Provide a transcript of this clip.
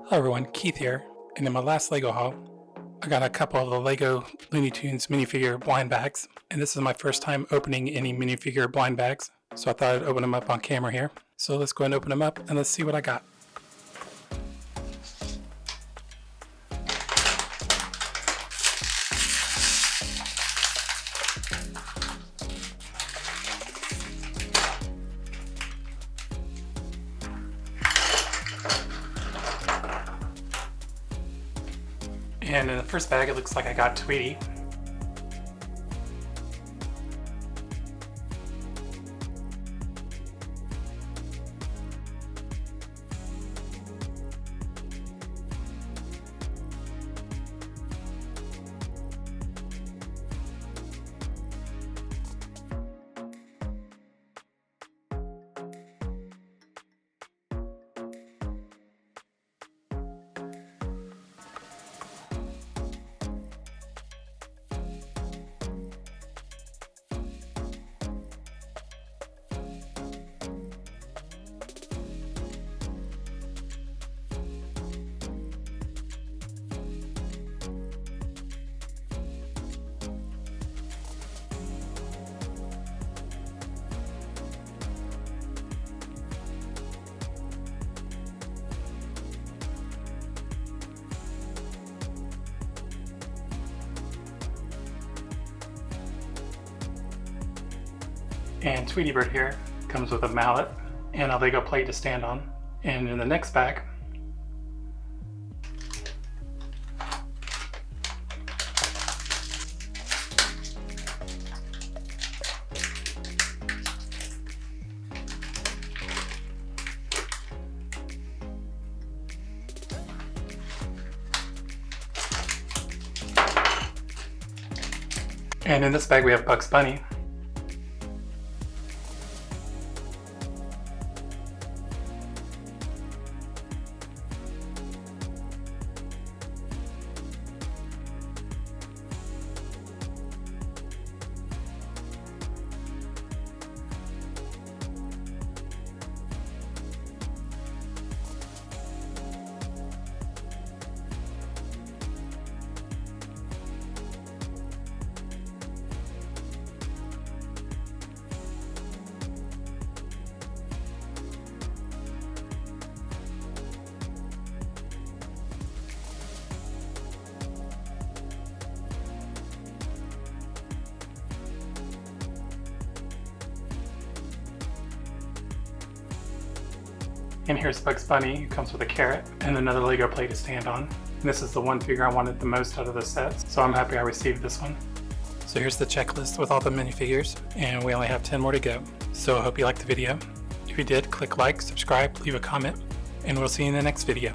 Hello everyone, Keith here, and in my last LEGO haul, I got a couple of the Lego Looney Tunes minifigure blind bags, and this is my first time opening any minifigure blind bags, so I thought I'd open them up on camera here. So let's go ahead and open them up, and let's see what I got. And in the first bag, it looks like I got Tweety. And Tweety Bird here comes with a mallet and a Lego plate to stand on. And in the next bag, we have Bugs Bunny. And here's Bugs Bunny, who comes with a carrot and another Lego plate to stand on. And this is the one figure I wanted the most out of the set, so I'm happy I received this one. So here's the checklist with all the minifigures, and we only have 10 more to go. So I hope you liked the video. If you did, click like, subscribe, leave a comment, and we'll see you in the next video.